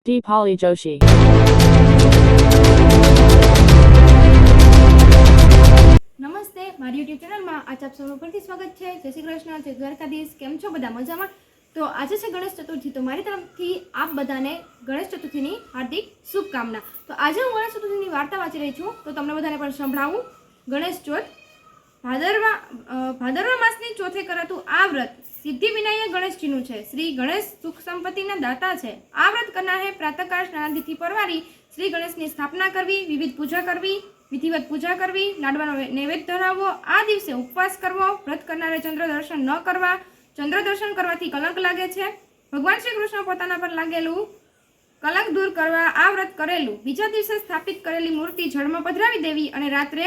Deepali Joshi. નમસ્તે, મારી YouTube ચેનલમાં આપ સૌનું ફરીથી સ્વાગત છે. જય શ્રી કૃષ્ણ, જય દ્વારકાધીશ. કેમ છો બધા? મજામાં? તો આજે છે ગણેશ ચતુર્થી. તો મારી તરફથી આપ બધાને ગણેશ ચતુર્થીની હાર્દિક શુભકામના. તો આજે હું ગણેશ ચતુર્થીની વાર્તા વાંચી રહી છું, તો તમને બધાને પણ સંભળાવું. ગણેશ ચોથ. ભાદરવા માસની ચોથે કરાતું આ વ્રત સિદ્ધિ વિનાયક ગણેશજીનું છે. શ્રી ગણેશ સુખ સંપત્તિના દાતા છે. આ વ્રત કરનારે પ્રાતઃકાળ સ્નાનાદિથી પરવારી શ્રી ગણેશની સ્થાપના કરવી, વિવિધ પૂજા કરવી, વિધિવત પૂજા કરવી, લાડવાનો નૈવેદ્ય ધરાવવો, આ દિવસે ઉપવાસ કરવો, વ્રત કરનારે ચંદ્ર દર્શન ન કરવા. ચંદ્ર દર્શન કરવાથી કલંક લાગે છે. ભગવાન શ્રી કૃષ્ણ પોતાના પર લાગેલું કલંક દૂર કરવા આ વ્રત કરેલું. બીજા દિવસે સ્થાપિત કરેલી મૂર્તિ જળમાં પધરાવી દેવી અને રાત્રે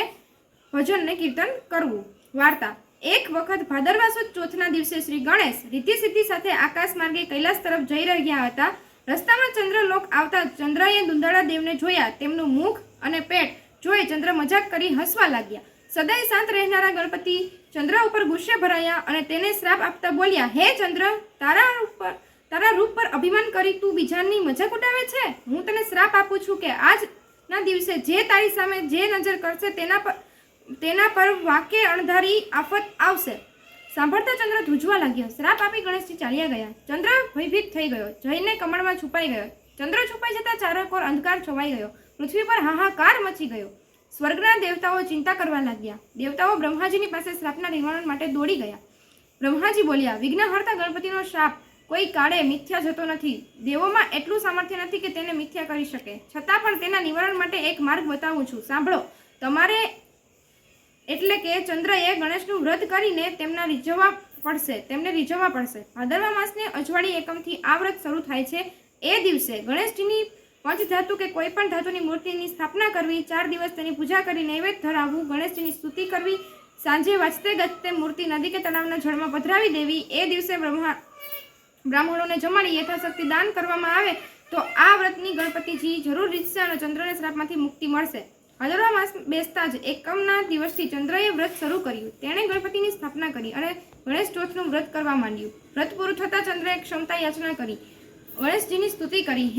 ભજન ને કીર્તન કરવું. વાર્તા. એક વખત ભાદરવા સુદ ચોથના દિવસે શ્રી ગણેશ રિદ્ધિ સિદ્ધિ સાથે આકાશ માર્ગે કૈલાસ તરફ જઈ રહ્યા હતા. રસ્તામાં ચંદ્રલોક આવતા ચંદ્રએ દુંદાળા દેવને જોયા. તેમનું મુખ અને પેટ જોઈ ચંદ્ર મજાક કરી હસવા લાગ્યા. સદાય શાંત રહેનારા ગણપતિ ચંદ્ર ઉપર ગુસ્સે ભરાયા અને તેને શ્રાપ આપતા બોલ્યા, હે ચંદ્ર, તારા રૂપ પર અભિમાન કરી તું બીજાની મજાક ઉડાવે છે. હું તને શ્રાપ આપું છું કે આજના દિવસે જે તારી સામે જે નજર કરશે તેના પર વાકે અણધારી આફત આવશે. સાંભળતા ચંદ્ર ધ્રુજવા લાગ્યો. શ્રાપ આપી ગણેશજી ચાલ્યા ગયા. ચંદ્ર ભયભીત થઈ ગયો, જઈને કમળમાં છુપાઈ ગયો. ચંદ્ર છુપાઈ જતા ચારેકોર અંધકાર છવાઈ ગયો. પૃથ્વી પર હાહાકાર મચી ગયો. સ્વર્ગના દેવતાઓ ચિંતા કરવા લાગ્યા. દેવતાઓ બ્રહ્માજીની પાસે શ્રાપના નિવારણ માટે દોડી ગયા. બ્રહ્માજી બોલ્યા, વિઘ્નહર્તા ગણપતિનો શ્રાપ કોઈ કાળે મિથ્યા જતો નથી. દેવોમાં એટલું સામર્થ્ય નથી કે તેને મિથ્યા કરી શકે. છતાં પણ તેના નિવારણ માટે એક માર્ગ બતાવું છું, સાંભળો. તમારે એટલે કે ચંદ્રએ ગણેશનું વ્રત કરીને તેમને રીઝવવા પડશે. ભાદરવા માસની અજવાળી એકમથી આ વ્રત શરૂ થાય છે. એ દિવસે ગણેશજીની પંચધાતુ કે કોઈ પણ ધાતુની મૂર્તિની સ્થાપના કરવી, 4 દિવસ તેની પૂજા કરી નૈવેદ્ય ધરાવવું, ગણેશજીની સ્તુતિ કરવી, સાંજે વાંચતે ગજતે મૂર્તિ નદી કે તળાવના જળમાં પધરાવી દેવી. એ દિવસે બ્રાહ્મણોને જમાડી યથાશક્તિ દાન કરવામાં આવે તો આ વ્રતની ગણપતિજી જરૂર રીતશે અને ચંદ્રને શ્રાપમાંથી મુક્તિ મળશે. ભાદરવા માસ બેસતા જ એકમના દિવસથી ચંદ્રએ વ્રત શરૂ કર્યું. તેણે ગણપતિની સ્થાપના કરી અને ગણેશ ચોથનું વ્રત કરવા માંડ્યું. વ્રત પૂરું થતાં ચંદ્રએ ક્ષમતા યાચના કરી, ગણેશજીની સ્તુતિ કરી.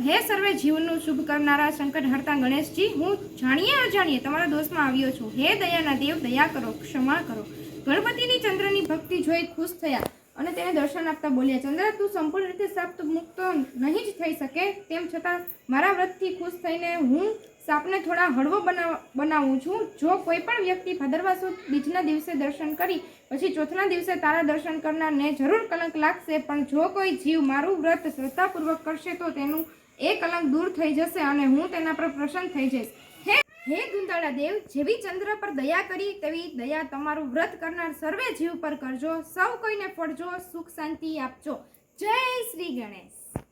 હે સર્વે જીવનું શુભ કરનારા સંકટ હરતા ગણેશજી, હું જાણીએ અજાણીએ તમારા દોષમાં આવ્યો છું. હે દયાના દેવ, દયા કરો, ક્ષમા કરો. ગણપતિની ચંદ્રની ભક્તિ જોઈ ખુશ થયા અને તેને દર્શન આપતા બોલ્યા, ચંદ્ર, તું સંપૂર્ણ રીતે શાપ મુક્ત નહીં જ થઈ શકે. તેમ છતાં મારા વ્રતથી ખુશ થઈને હું સાપને થોડા હળવો બનાવું છું. જો કોઈ પણ વ્યક્તિ ભાદરવા સુદ બીજના દિવસે દર્શન કરી પછી ચોથના દિવસે તારા દર્શન કરનારને જરૂર કલંક લાગશે. પણ જો કોઈ જીવ મારું વ્રત શ્રદ્ધાપૂર્વક કરશે તો તેનું એ કલંક દૂર થઈ જશે અને હું તેના પર પ્રસન્ન થઈ જઈશ. હે દુંદાળા દેવ, જેવી ચંદ્ર પર દયા કરી તેવી દયા તમારું વ્રત કરનાર સર્વે જીવ પર કરજો. સૌ કોઈને ફળજો, સુખ શાંતિ આપજો. જય શ્રી ગણેશ.